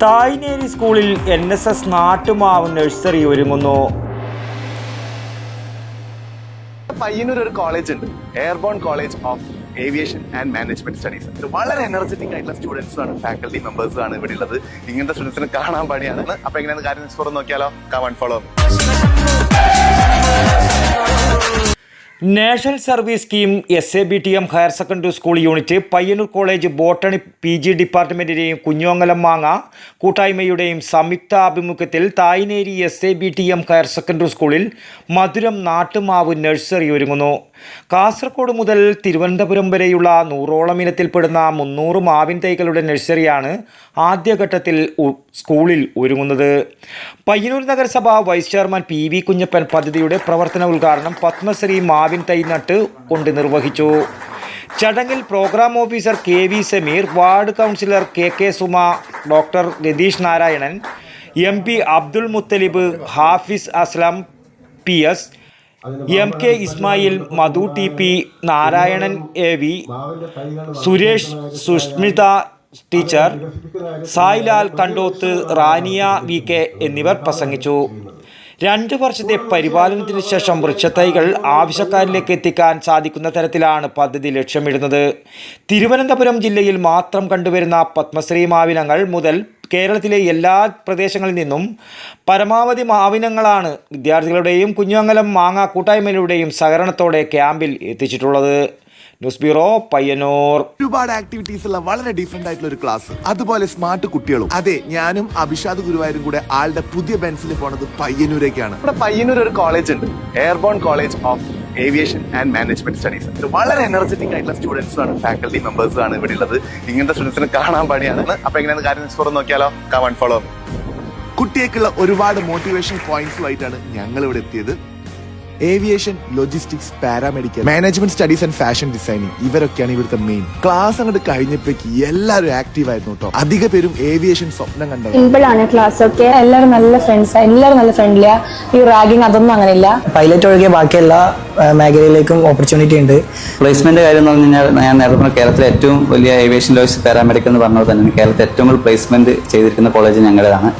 തായ്നേരി സ്കൂളിൽ NSS നാട്ടുമാവ് nursery ഒരുങ്ങുന്നു. പയ്യന്നൂർ ഒരു കോളേജ് ഉണ്ട്, airborne college of aviation and management studies. വളരെ എനർജറ്റിക് ആയിട്ടുള്ള സ്റ്റുഡൻസും ആണ്, ഫാക്കൽറ്റി മെമ്പേഴ്സും ആണ് ഇവിടെ ഉള്ളത്. ഇങ്ങനത്തെ സ്റ്റുഡൻസിനെ കാണാൻ പണിയാണ്. അപ്പൊ എങ്ങനെയാണ് കാര്യം തുറന്ന് നോക്കിയാലോ? Come and follow. National service scheme SABTM higher secondary school unit Payyanur college botany PG ഡിപ്പാർട്ട്മെൻറ്റിൻ്റെയും കുഞ്ഞോങ്ങലം മാങ്ങ കൂട്ടായ്മയുടെയും സംയുക്താഭിമുഖ്യത്തിൽ തായ്നേരി SABTM ഹയർ സെക്കൻഡറി സ്കൂളിൽ മധുരം നാട്ടുമാവ് നഴ്സറി ഒരുങ്ങുന്നു. കാസർഗോഡ് മുതൽ തിരുവനന്തപുരം വരെയുള്ള 100ഓളം ഇനത്തിൽപ്പെടുന്ന 300 മാവിൻ തൈകളുടെ നഴ്സറിയാണ് ആദ്യഘട്ടത്തിൽ സ്കൂളിൽ ഒരുങ്ങുന്നത്. പയ്യന്നൂർ നഗരസഭ വൈസ് ചെയർമാൻ PV കുഞ്ഞപ്പൻ പദ്ധതിയുടെ പ്രവർത്തന ഉദ്ഘാടനം പത്മശ്രീ മാവിൻ തൈ നട്ട് കൊണ്ട് നിർവഹിച്ചു. ചടങ്ങിൽ programme officer KV Sameer, ward councillor KK Suma, doctor Ratheesh Narayanan, MP Abdul Muthalib, Hafiz Aslam PS, MK Ismail, Madhu TP, Narayanan AV, Suresh, Sushmitha teacher, Sailal Kandoth, Rania VK എന്നിവർ പ്രസംഗിച്ചു. 2 വർഷത്തെ പരിപാലനത്തിന് ശേഷം വൃക്ഷത്തൈകൾ ആവശ്യക്കാരിലേക്ക് എത്തിക്കാൻ സാധിക്കുന്ന തരത്തിലാണ് പദ്ധതി ലക്ഷ്യമിടുന്നത്. തിരുവനന്തപുരം ജില്ലയിൽ മാത്രം കണ്ടുവരുന്ന പത്മശ്രീ മാവിനങ്ങൾ മുതൽ കേരളത്തിലെ എല്ലാ പ്രദേശങ്ങളിൽ നിന്നും പരമാവധി മാവിനങ്ങളാണ് വിദ്യാർത്ഥികളുടെയും കുഞ്ഞോങ്ങലം മാങ്ങ കൂട്ടായ്മകളുടെയും സഹകരണത്തോടെ ക്യാമ്പിൽ എത്തിച്ചിട്ടുള്ളത്. News bureau, Payyanur. ഒരുപാട് ആക്ടിവിറ്റീസ് ഉള്ള വളരെ ഡിഫറെന്റ് ആയിട്ടുള്ള ഒരു ക്ലാസ്, അതുപോലെ സ്മാർട്ട് കുട്ടികളും. അതെ, ഞാനും അഭിഷാദ് ഗുരുവായൂരും കൂടെ ആളുടെ പുതിയ ബെൻസിൽ പോണത് പയ്യന്നൂരേക്കാണ്. ഇവിടെ പയ്യന്നൂർ ഒരു കോളേജ് ഉണ്ട്, airborne college of aviation and management studies. വളരെ എനർജറ്റിക് ആയിട്ടുള്ള സ്റ്റുഡൻസും ആണ്, ഫാക്കൽറ്റി മെമ്പേഴ്സും ആണ് ഇവിടെ ഉള്ളത്. ഇങ്ങനത്തെ സ്റ്റുഡൻസിനെ കാണാൻ പണിയാണ്. അപ്പൊ എങ്ങനെയാണ് കാര്യം തുറന്ന് നോക്കിയാലോ? Come and follow. കുട്ടിയേക്കുള്ള ഒരുപാട് മോട്ടിവേഷൻ പോയിന്റ്സുമായിട്ടാണ് ഞങ്ങൾ ഇവിടെ എത്തിയത്. Aviation, logistics, paramedical, management studies and fashion designing, ഇവരൊക്കെയാണ് ഇവിടുത്തെ മെയിൻ. ക്ലാസ് അങ്ങോട്ട് കഴിഞ്ഞപ്പോഴേക്ക് എല്ലാവരും ആക്റ്റീവ് ആയിരുന്നു കേട്ടോ. അധിക പേരും ഏവിയേഷൻ സ്വപ്നം കണ്ടത്. സിമ്പിളാണ് ക്ലാസ് ഒക്കെ, എല്ലാവരും നല്ല ഫ്രണ്ട്സ്, എല്ലാവരും നല്ല ഫ്രണ്ട്ലിയാ. ഈ റാഗിങ് അതൊന്നും അങ്ങനെയില്ല. പൈലറ്റ് ഒഴികെ ബാക്കി എല്ലാ മേഖലയിലേക്കും ഓപ്പർച്യൂണിറ്റി ഉണ്ട്. പ്ലേസ്മെന്റ് കാര്യം എന്ന് പറഞ്ഞു കഴിഞ്ഞാൽ ഞാൻ നേരത്തെ പറഞ്ഞ കേരളത്തിലെ ഏറ്റവും വലിയ ഏവിയേഷൻ ലോജിസ്റ്റിക്സ് പാരാമെഡിക്കൽ എന്ന് പറഞ്ഞത് തന്നെ കേരളത്തിൽ ഏറ്റവും കൂടുതൽ പ്ലേസ്മെന്റ് ചെയ്തിരിക്കുന്ന കോളേജ് ഞങ്ങളുടേതാണ്.